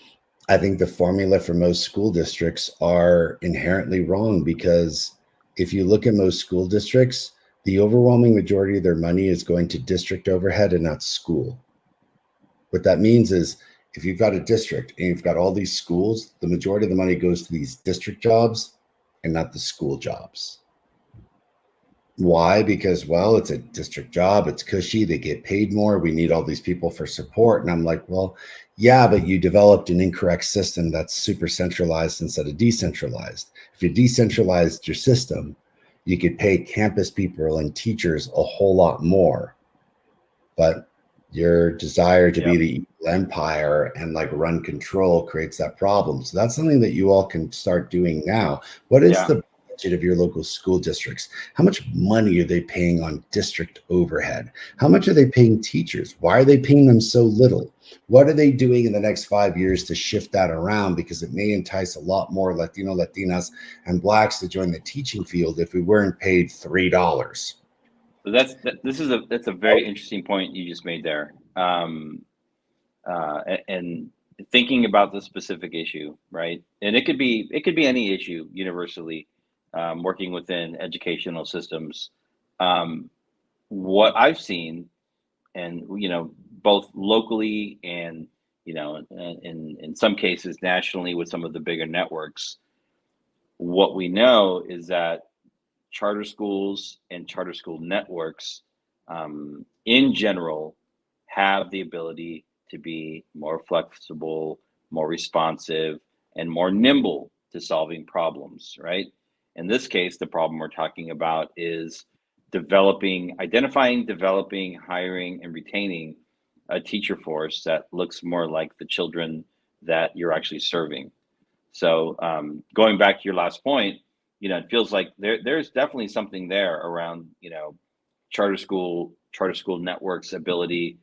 Speaker 3: I think the formula for most school districts are inherently wrong, because if you look at most school districts, the overwhelming majority of their money is going to district overhead and not school. What that means is, if you've got a district and you've got all these schools, the majority of the money goes to these district jobs and not the school jobs. Why? Because, well, it's a district job, it's cushy, they get paid more, we need all these people for support. And I'm like, well, yeah, but you developed an incorrect system that's super centralized instead of decentralized. If you decentralized your system, you could pay campus people and teachers a whole lot more. But your desire to be the evil empire and like run control creates that problem. So that's something that you all can start doing now. What is the budget of your local school districts? How much money are they paying on district overhead? How much are they paying teachers? Why are they paying them so little? What are they doing in the next 5 years to shift that around? Because it may entice a lot more Latino, Latinas, and Blacks to join the teaching field if we weren't paid $3.
Speaker 1: That's a very interesting point you just made there. And thinking about the specific issue, right? And it could be any issue universally, working within educational systems. What I've seen, and both locally and in some cases nationally with some of the bigger networks, what we know is that charter schools and charter school networks in general have the ability to be more flexible, more responsive, and more nimble to solving problems, right? In this case, the problem we're talking about is identifying, developing, hiring, and retaining a teacher force that looks more like the children that you're actually serving. So going back to your last point, it feels like there's definitely something there around, charter school networks' ability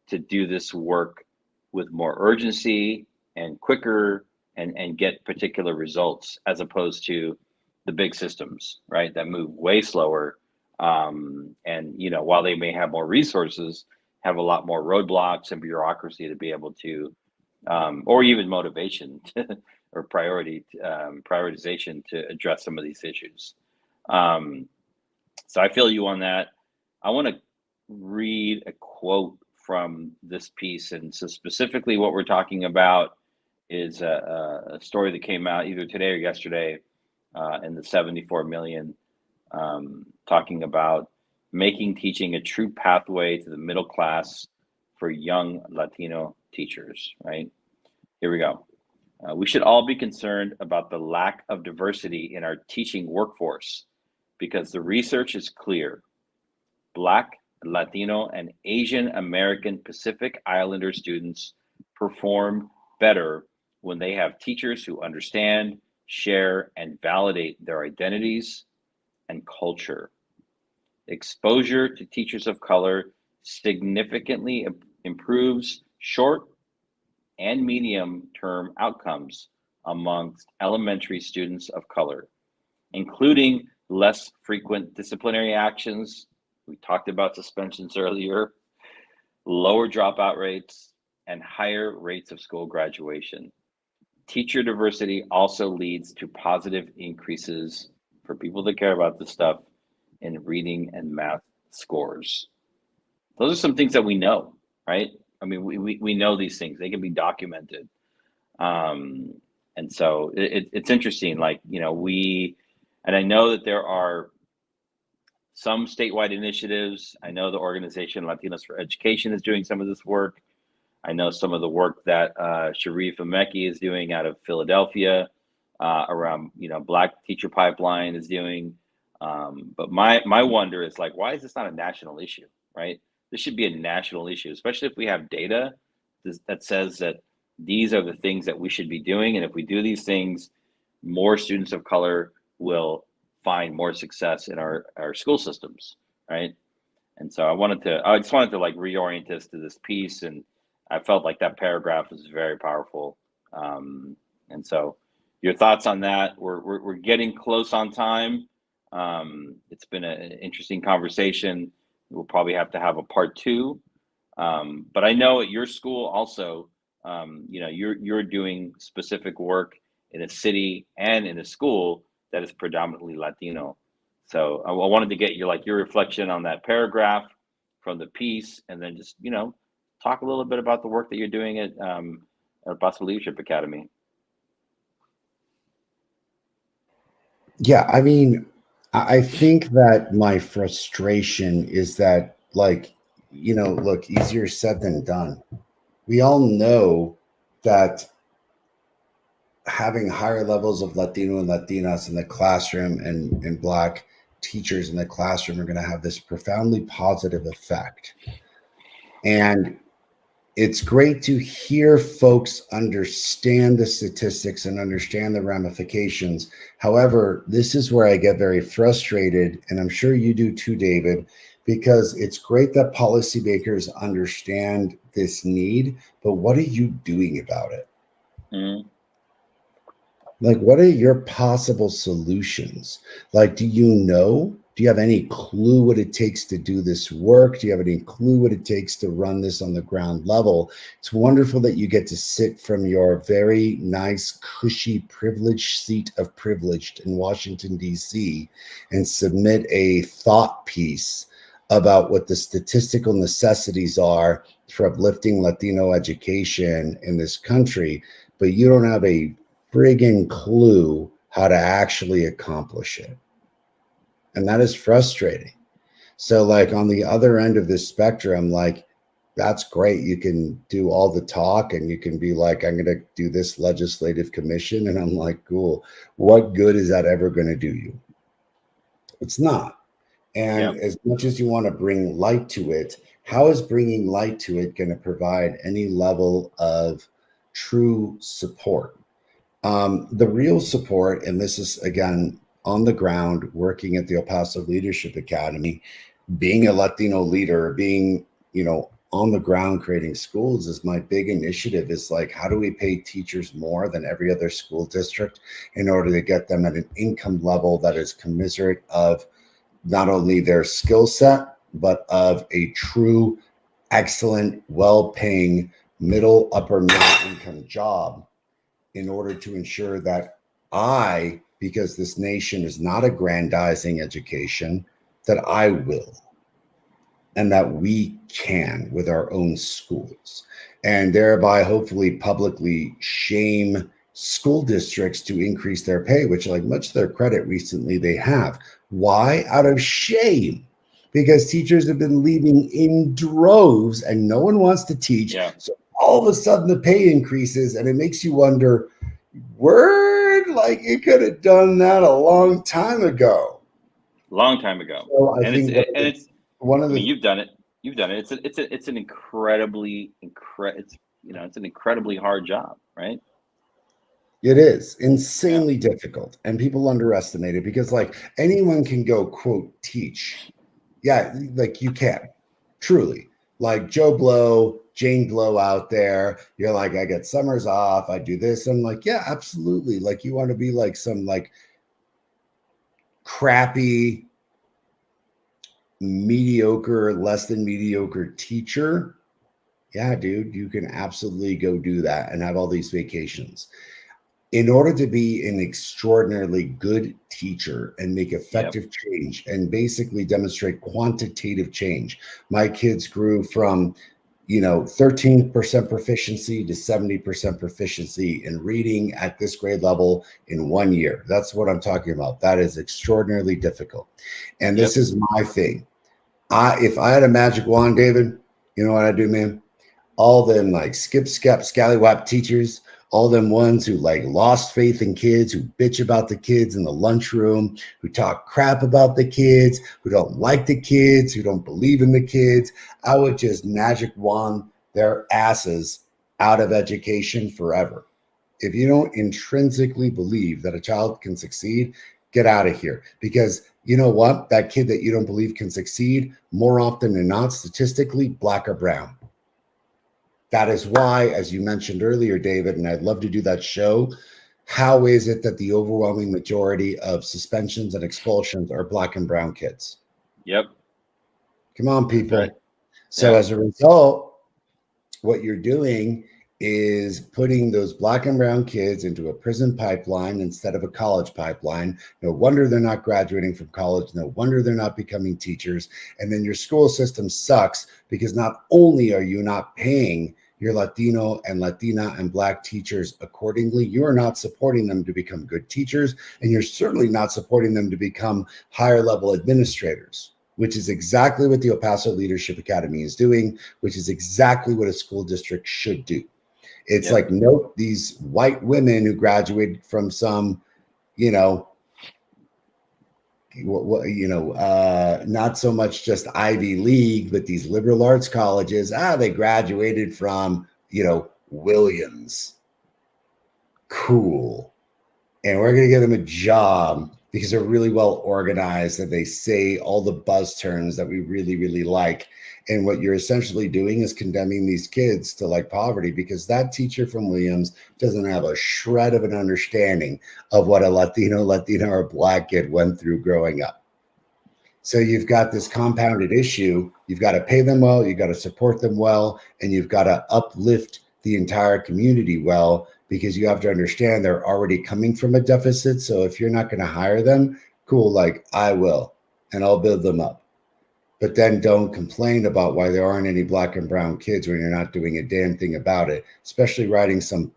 Speaker 1: to do this work with more urgency and quicker and get particular results, as opposed to the big systems, right, that move way slower. And while they may have more resources, have a lot more roadblocks and bureaucracy to be able to, or even motivation or prioritization to address some of these issues. So I feel you on that. I want to read a quote from this piece. And so specifically what we're talking about is a story that came out either today or yesterday in the 74 million, talking about making teaching a true pathway to the middle class for young Latino teachers, right? Here we go. We should all be concerned about the lack of diversity in our teaching workforce because the research is clear. Black, Latino, and Asian American Pacific Islander students perform better when they have teachers who understand, share, and validate their identities and culture. Exposure to teachers of color significantly improves short and medium-term outcomes amongst elementary students of color, including less frequent disciplinary actions. We talked about suspensions earlier, lower dropout rates, and higher rates of school graduation. Teacher diversity also leads to positive increases for people that care about this stuff in reading and math scores. Those are some things that we know, right? I mean, we know these things. They can be documented. And so it's interesting. Like, and I know that there are some statewide initiatives. I know the organization Latinos for Education is doing some of this work. I know some of the work that Sharif Ameki is doing out of Philadelphia around, Black Teacher Pipeline is doing. But my wonder is like, why is this not a national issue, right? This should be a national issue, especially if we have data that says that these are the things that we should be doing. And if we do these things, more students of color will find more success in our school systems, right? And so I just wanted to like reorient us to this piece. And I felt like that paragraph was very powerful. And so your thoughts on that? We're getting close on time. It's been an interesting conversation. We'll probably have to have a part 2. But I know at your school also, you're doing specific work in a city and in a school that is predominantly Latino. So I wanted to get your reflection on that paragraph from the piece, and then just, talk a little bit about the work that you're doing at Possible Leadership Academy.
Speaker 3: Yeah, I mean, I think that my frustration is that, look, easier said than done. We all know that having higher levels of Latino and Latinas in the classroom and Black teachers in the classroom are going to have this profoundly positive effect. And it's great to hear folks understand the statistics and understand the ramifications. However, this is where I get very frustrated, and I'm sure you do too, David, because it's great that policymakers understand this need, but what are you doing about it? Mm-hmm. Like, what are your possible solutions? Like, do you have any clue what it takes to do this work? Do you have any clue what it takes to run this on the ground level? It's wonderful that you get to sit from your very nice, cushy, privileged seat of privileged in Washington, D.C. and submit a thought piece about what the statistical necessities are for uplifting Latino education in this country, but you don't have a friggin' clue how to actually accomplish it. And that is frustrating. So like on the other end of this spectrum, like, that's great. You can do all the talk and you can be like, I'm going to do this legislative commission. And I'm like, cool. What good is that ever going to do you? It's not. And as much as you want to bring light to it, how is bringing light to it going to provide any level of true support? The real support, and this is, again, on the ground, working at the El Paso Leadership Academy, being a Latino leader, being, on the ground creating schools is my big initiative. Is like, how do we pay teachers more than every other school district in order to get them at an income level that is commensurate of not only their skill set, but of a true, excellent, well-paying upper middle income job, in order to ensure that because this nation is not aggrandizing education, that I will, and that we can with our own schools, and thereby hopefully publicly shame school districts to increase their pay, which, like, much to their credit, recently they have. Why? Out of shame. because teachers have been leaving in droves and no one wants to teach.
Speaker 1: Yeah.
Speaker 3: So all of a sudden the pay increases and it makes you wonder, word, like you could have done that a long time ago.
Speaker 1: Long time ago.
Speaker 3: So I
Speaker 1: And
Speaker 3: think
Speaker 1: it's
Speaker 3: one of the,
Speaker 1: I mean, you've done it. You've done it. It's an incredibly it's an incredibly hard job, right?
Speaker 3: it is insanely difficult, and people underestimate it because like anyone can go quote teach. Yeah, like you can truly, like Joe Blow, Jane Blow out there. You're like, I get summers off, I do this. I'm like, yeah, absolutely. Like you want to be like some like crappy, mediocre, less than mediocre teacher. Yeah, dude, you can absolutely go do that and have all these vacations. In order to be an extraordinarily good teacher and make effective change and basically demonstrate quantitative change, my kids grew from 13% proficiency to 70% proficiency in reading at this grade level in 1 year. That's what I'm talking about. That is extraordinarily difficult. And this is my thing. If I had a magic wand, David, you know what I'd do, man? All them like skip, scap, scallywap teachers, all them ones who like lost faith in kids, who bitch about the kids in the lunchroom, who talk crap about the kids, who don't like the kids, who don't believe in the kids. I would just magic wand their asses out of education forever. If you don't intrinsically believe that a child can succeed, get out of here. Because you know what? That kid that you don't believe can succeed, more often than not, statistically, black or brown. That is why, as you mentioned earlier, David, and I'd love to do that show, how is it that the overwhelming majority of suspensions and expulsions are black and brown kids?
Speaker 1: Yep.
Speaker 3: Come on, people.
Speaker 1: Right.
Speaker 3: So as a result, what you're doing is putting those black and brown kids into a prison pipeline instead of a college pipeline. No wonder they're not graduating from college. No wonder they're not becoming teachers. And then your school system sucks because not only are you not paying your Latino and Latina and Black teachers accordingly, you are not supporting them to become good teachers, and you're certainly not supporting them to become higher level administrators, which is exactly what the El Paso Leadership Academy is doing, which is exactly what a school district should do. It's like, nope, these white women who graduated from some, not so much just Ivy League, but these liberal arts colleges. They graduated from, Williams. Cool. And we're going to give them a job because they're really well organized and they say all the buzz terms that we really, really like. And what you're essentially doing is condemning these kids to like poverty because that teacher from Williams doesn't have a shred of an understanding of what a Latino, or Black kid went through growing up. So you've got this compounded issue. You've got to pay them well, you've got to support them well, and you've got to uplift the entire community well, because you have to understand they're already coming from a deficit. So if you're not going to hire them, cool, like I will, and I'll build them up. But then don't complain about why there aren't any Black and brown kids when you're not doing a damn thing about it, especially writing some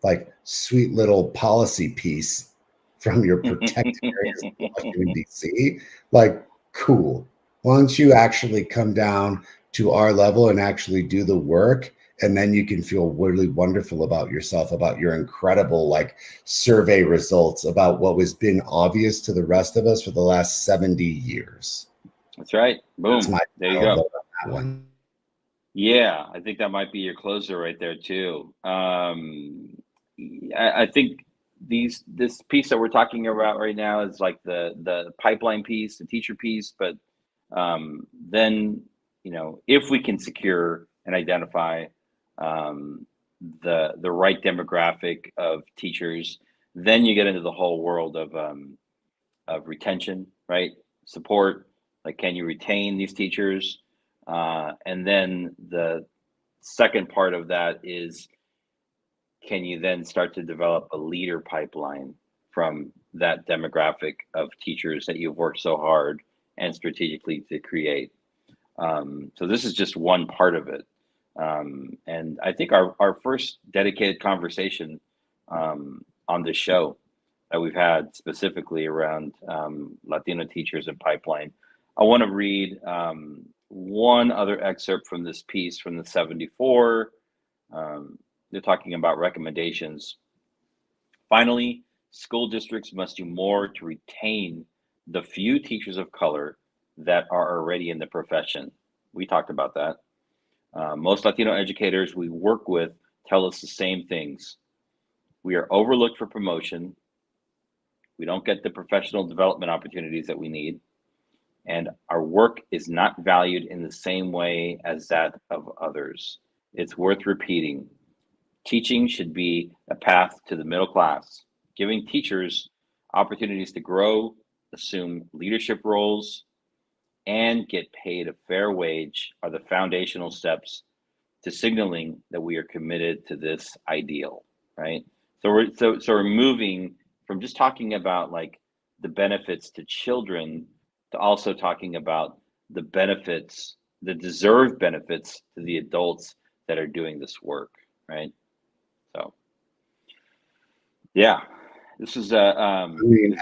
Speaker 3: like sweet little policy piece from your protected areas in Washington, D.C. Like, cool. Why don't you actually come down to our level and actually do the work? And then you can feel really wonderful about yourself, about your incredible like survey results, about what has been obvious to the rest of us for the last 70 years.
Speaker 1: That's right. Boom. There you go.
Speaker 3: That one.
Speaker 1: Yeah, I think that might be your closer right there too. I think this piece that we're talking about right now is like the pipeline piece, the teacher piece. But then if we can secure and identify the right demographic of teachers, then you get into the whole world of retention, right? Support. Like, can you retain these teachers? And then the second part of that is, can you then start to develop a leader pipeline from that demographic of teachers that you've worked so hard and strategically to create? So this is just one part of it. And I think our first dedicated conversation on this show that we've had specifically around Latino teachers and pipeline I want to read one other excerpt from this piece from the 74. They're talking about recommendations. Finally, school districts must do more to retain the few teachers of color that are already in the profession. We talked about that. Most Latino educators we work with tell us the same things. We are overlooked for promotion. We don't get the professional development opportunities that we need. And our work is not valued in the same way as that of others. It's worth repeating. Teaching should be a path to the middle class. Giving teachers opportunities to grow, assume leadership roles, and get paid a fair wage are the foundational steps to signaling that we are committed to this ideal, right? So we're moving from just talking about like the benefits to children to also talking about the benefits, the deserved benefits to the adults that are doing this work, right? So, yeah, this is
Speaker 3: absolutely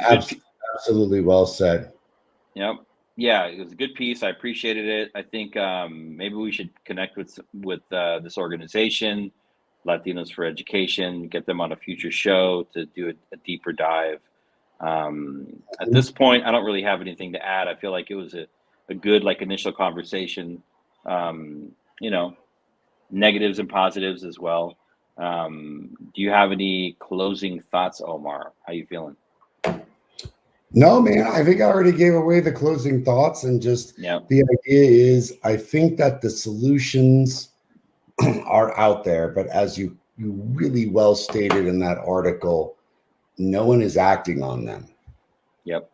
Speaker 3: well said.
Speaker 1: Yep. Yeah, it was a good piece. I appreciated it. I think maybe we should connect with this organization, Latinos for Education, get them on a future show to do a deeper dive. At this point, I don't really have anything to add. I feel like it was a good like initial conversation. You know, negatives and positives as well. Do you have any closing thoughts, Omar? How you feeling?
Speaker 3: No, man, I think I already gave away the closing thoughts, and just the idea is I think that the solutions are out there, but as you really well stated in that article, no one is acting on them.
Speaker 1: Yep.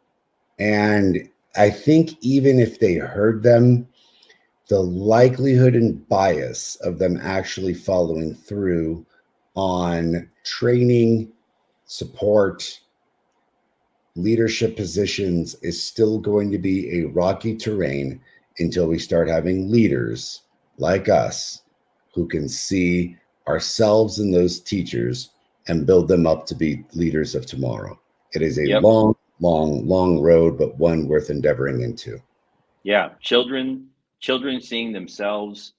Speaker 3: And I think even if they heard them, the likelihood and bias of them actually following through on training, support, leadership positions is still going to be a rocky terrain until we start having leaders like us who can see ourselves in those teachers and build them up to be leaders of tomorrow. It is a long road, but one worth endeavoring into. Yeah.
Speaker 1: Children seeing themselves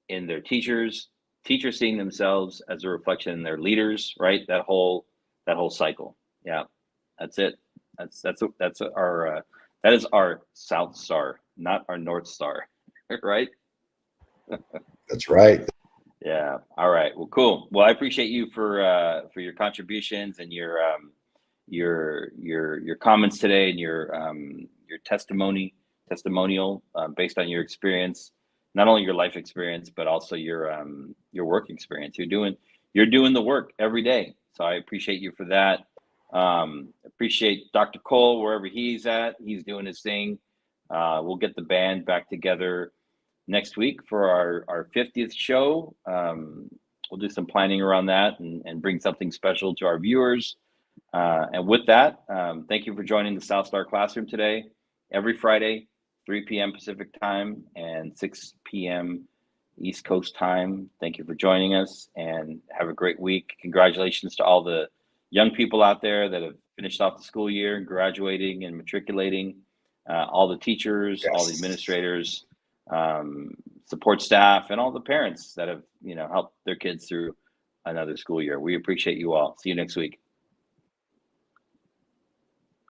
Speaker 1: in their teachers seeing themselves as a reflection in their leaders, right? That whole cycle. Yeah. That's it. That is our South Star, not our North Star, right?
Speaker 3: That's right.
Speaker 1: Yeah. All right. Well, cool. Well, I appreciate you for your contributions and your comments today and your testimonial based on your experience, not only your life experience but also your work experience. You're doing the work every day, so I appreciate you for that. Appreciate Dr. Cole wherever he's at. He's doing his thing. We'll get the band back together next week for our 50th show. We'll do some planning around that and bring something special to our viewers. And with that, thank you for joining the South Star Classroom today. Every Friday, 3 p.m. Pacific time and 6 p.m. East Coast time. Thank you for joining us and have a great week. Congratulations to all the young people out there that have finished off the school year, graduating and matriculating, all the teachers, all the administrators, support staff, and all the parents that have helped their kids through another school year. We appreciate you all. See you next week.